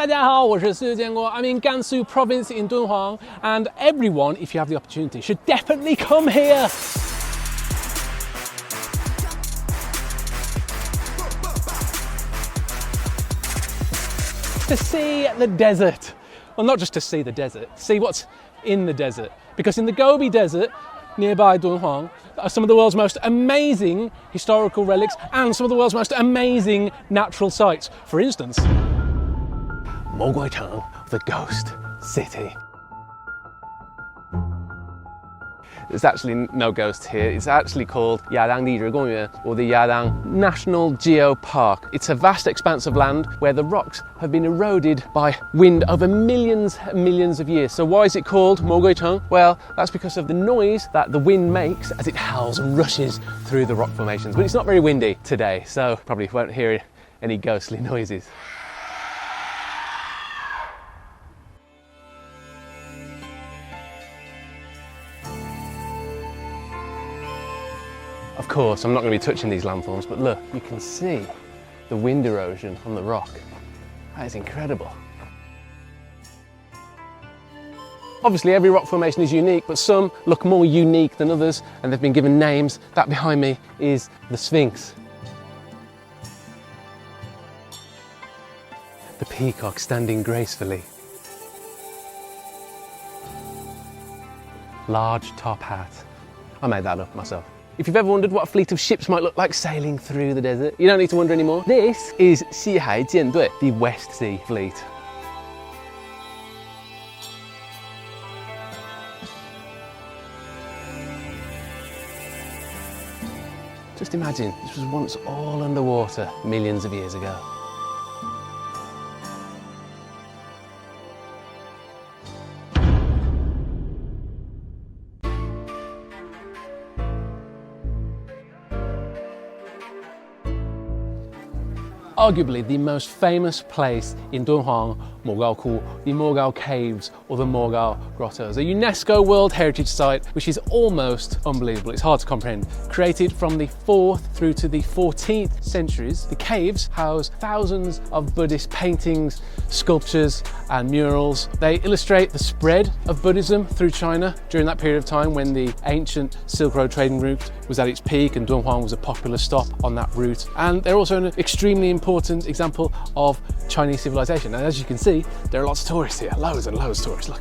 大家好，我是司建国. I'm in Gansu province in Dunhuang, and everyone, if you have the opportunity, should definitely come here. To see the desert. Well, not just to see the desert, see what's in the desert. Because in the Gobi Desert, nearby Dunhuang, are some of the world's most amazing historical relics and some of the world's most amazing natural sights. For instance, Moguicheng, the ghost city. There's actually no ghost here. It's actually called Yadang Gongyuan, or the Yadang National Geopark. It's a vast expanse of land where the rocks have been eroded by wind over millions and millions of years. So why is it called Moguicheng? Well, that's because of the noise that the wind makes as it howls and rushes through the rock formations. But it's not very windy today, so probably won't hear any ghostly noises. Of course, I'm not going to be touching these landforms, but look, you can see the wind erosion on the rock. That is incredible. Obviously, every rock formation is unique, but some look more unique than others, and they've been given names. That behind me is the Sphinx. The peacock standing gracefully. Large top hat. I made that up myself. If you've ever wondered what a fleet of ships might look like sailing through the desert, you don't need to wonder anymore. This is Xihai Jiandui, the West Sea Fleet. Just imagine, this was once all underwater millions of years ago. Arguably the most famous place in Dunhuang, Mogaoku, the Mogao Caves or the Mogao Grottos, a UNESCO World Heritage Site which is almost unbelievable. It's hard to comprehend. Created from the 4th through to the 14th centuries, the caves house thousands of Buddhist paintings, sculptures and murals. They illustrate the spread of Buddhism through China during that period of time when the ancient Silk Road trading route was at its peak and Dunhuang was a popular stop on that route. And they're also an extremely important example of Chinese civilization. And as you can see, there are lots of tourists here, loads and loads of tourists, look.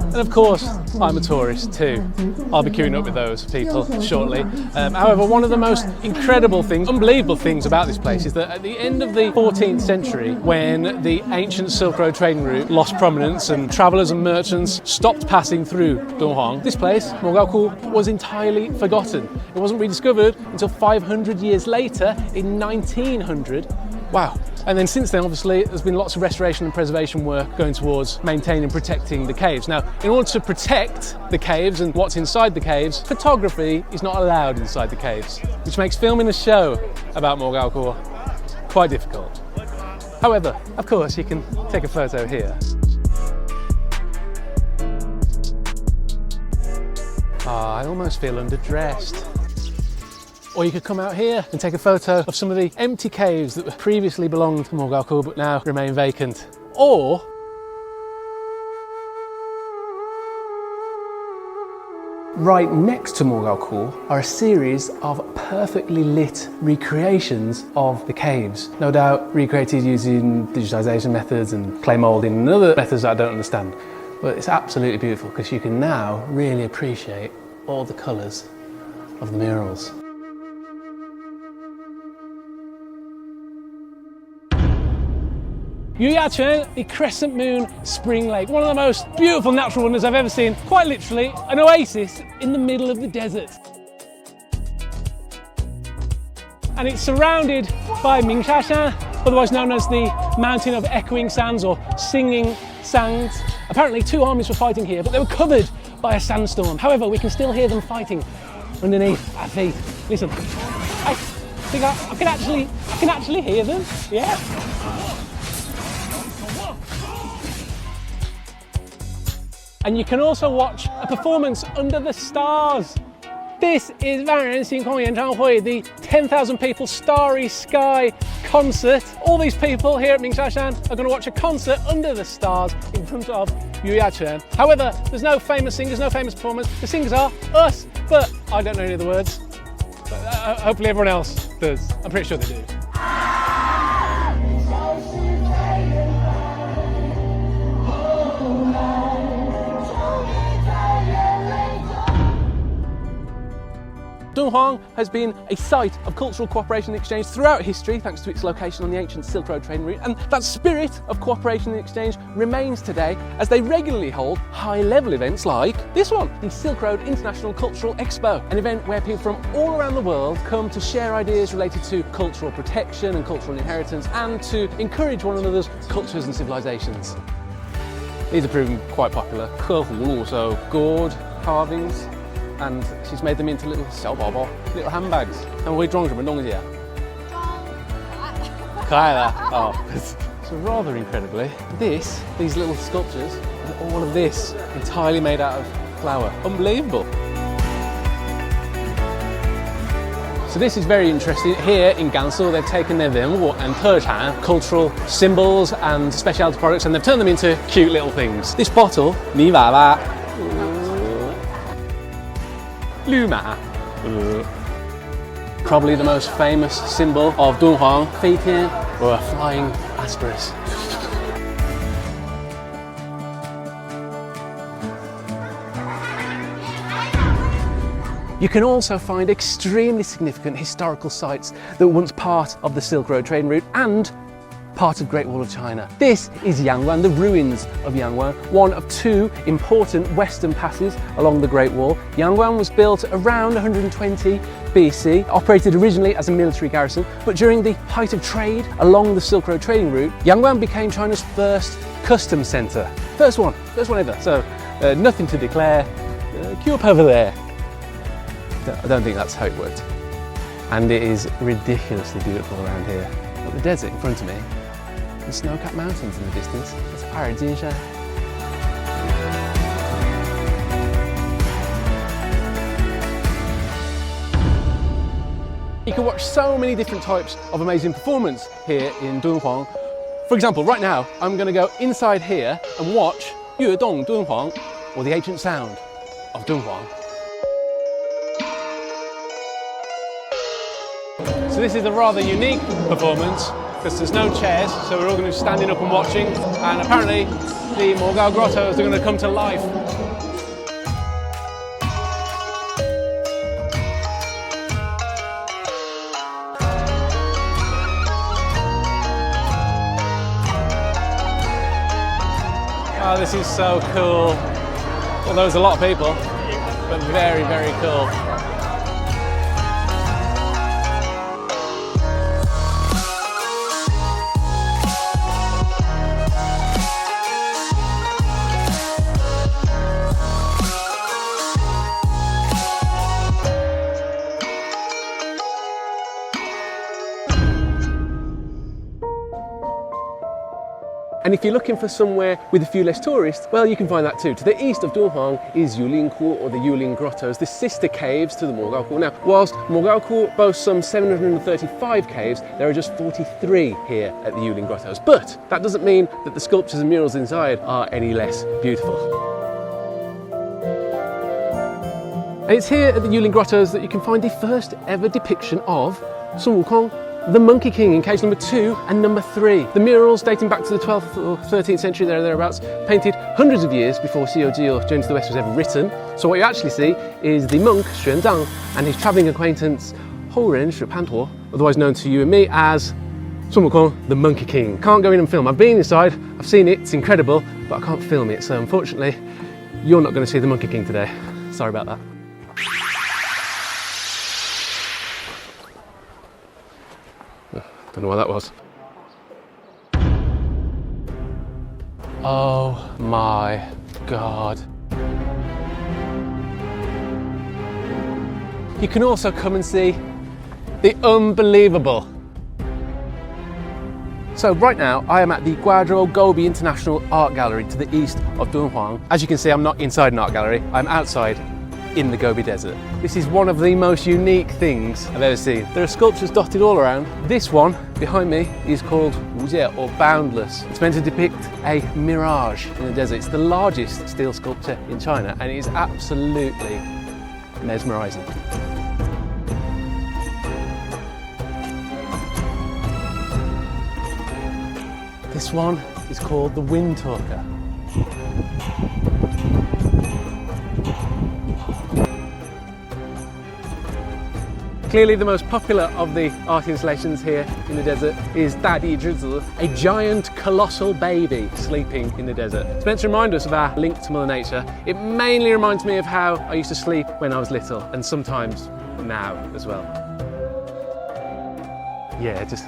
And of course, I'm a tourist too. I'll be queuing up with those people shortly. However, one of the most incredible things, unbelievable things about this place is that at the end of the 14th century, when the ancient Silk Road trading route lost prominence and travellers and merchants stopped passing through Dunhuang, this place, Mogaoku, was entirely forgotten. It wasn't rediscovered until 500 years later in 1900. Wow. And then since then, obviously, there's been lots of restoration and preservation work going towards maintaining and protecting the caves. Now, in order to protect the caves and what's inside the caves, photography is not allowed inside the caves, which makes filming a show about Mogaoku quite difficult. However, of course, you can take a photo here. I almost feel underdressed. Or you could come out here and take a photo of some of the empty caves that previously belonged to Mogaoku but now remain vacant. Or right next to Mogaoku are a series of perfectly lit recreations of the caves. No doubt recreated using digitization methods and clay molding and other methods that I don't understand. But it's absolutely beautiful because you can now really appreciate all the colours of the murals. Yuyaquan, the crescent moon spring lake, one of the most beautiful natural wonders I've ever seen. Quite literally, an oasis in the middle of the desert. And it's surrounded by Mingshashan, otherwise known as the Mountain of Echoing Sands or Singing Sands. Apparently 2 armies were fighting here, but they were covered by a sandstorm. However, we can still hear them fighting underneath our feet. Listen, I think I can actually hear them, yeah. And you can also watch a performance under the stars. This is 万人星空演唱会, the 10,000 people Starry Sky concert. All these people here at Mingshan are going to watch a concert under the stars in front of Yuyachen. However, there's no famous singers, no famous performers. The singers are us, but I don't know any of the words. But, hopefully everyone else does. I'm pretty sure they do. Dunhuang has been a site of cultural cooperation and exchange throughout history thanks to its location on the ancient Silk Road trading route, and that spirit of cooperation and exchange remains today as they regularly hold high-level events like this one, the Silk Road International Cultural Expo, an event where people from all around the world come to share ideas related to cultural protection and cultural inheritance and to encourage one another's cultures and civilizations. These are proving quite popular. So gourd carvings, and she's made them into little 小宝宝, little handbags. 他们会装什么东西啊？可爱的。Oh, so rather incredibly, these little sculptures, and all of this entirely made out of flour. Unbelievable. So this is very interesting. Here in Gansu, they've taken their 文物 and 特产, cultural symbols and specialty products, and they've turned them into cute little things. This bottle, 泥娃娃. Luma. Probably the most famous symbol of Dunhuang, Feitian, or a flying asperus. You can also find extremely significant historical sites that were once part of the Silk Road trading route and part of Great Wall of China. This is Yangwang, the ruins of Yangwang, one of two important western passes along the Great Wall. Yangwang was built around 120 BC, operated originally as a military garrison, but during the height of trade along the Silk Road trading route, Yangwang became China's first customs centre. First one ever, so nothing to declare, queue up over there. I don't think that's how it worked. And it is ridiculously beautiful around here. Got the desert in front of me, and snow-capped mountains in the distance. That's Paradisha. You can watch so many different types of amazing performance here in Dunhuang. For example, right now, I'm going to go inside here and watch Yue Dong Dunhuang, or the ancient sound of Dunhuang. So this is a rather unique performance because there's no chairs, so we're all going to be standing up and watching, and apparently the Mogao grottos are going to come to life. Oh, this is so cool. Although there's a lot of people, but very, very cool. And if you're looking for somewhere with a few less tourists, well, you can find that too. To the east of Dunhuang is Yulingku, or the Yulin Grottos, the sister caves to the Mogaoku. Now, whilst Mogaoku boasts some 735 caves, there are just 43 here at the Yulin Grottos. But that doesn't mean that the sculptures and murals inside are any less beautiful. And it's here at the Yulin Grottos that you can find the first ever depiction of Sun Wukong, the Monkey King, in case number 2 and number 3. The murals dating back to the 12th or 13th century, thereabouts, painted hundreds of years before Xiuji or Journey to the West was ever written. So what you actually see is the monk Xuan Zhang and his travelling acquaintance Houren Shipantuo, otherwise known to you and me as Sun Wukong, the Monkey King. Can't go in and film. I've been inside, I've seen it, it's incredible, but I can't film it, so unfortunately you're not going to see the Monkey King today. Sorry about that. Don't know what that was. Oh my God. You can also come and see the unbelievable. So right now I am at the Guadro Gobi International Art Gallery to the east of Dunhuang. As you can see, I'm not inside an art gallery, I'm outside in the Gobi Desert. This is one of the most unique things I've ever seen. There are sculptures dotted all around. This one behind me is called Wujie, or Boundless. It's meant to depict a mirage in the desert. It's the largest steel sculpture in China, and it is absolutely mesmerizing. This one is called the Wind Talker. Clearly the most popular of the art installations here in the desert is Dadi Zhizi, a giant colossal baby sleeping in the desert. It's meant to remind us of our link to Mother Nature. It mainly reminds me of how I used to sleep when I was little, and sometimes now as well. Yeah, just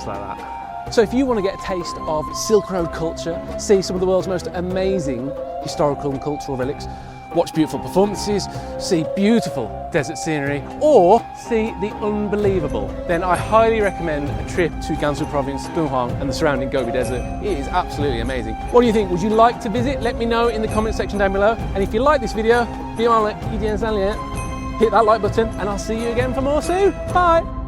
like that. So if you want to get a taste of Silk Road culture, see some of the world's most amazing historical and cultural relics, watch beautiful performances, see beautiful desert scenery, or see the unbelievable, then I highly recommend a trip to Gansu province, Dunhuang and the surrounding Gobi Desert. It is absolutely amazing. What do you think? Would you like to visit? Let me know in the comment section down below. And if you like this video, hit that like button, and I'll see you again for more soon. Bye!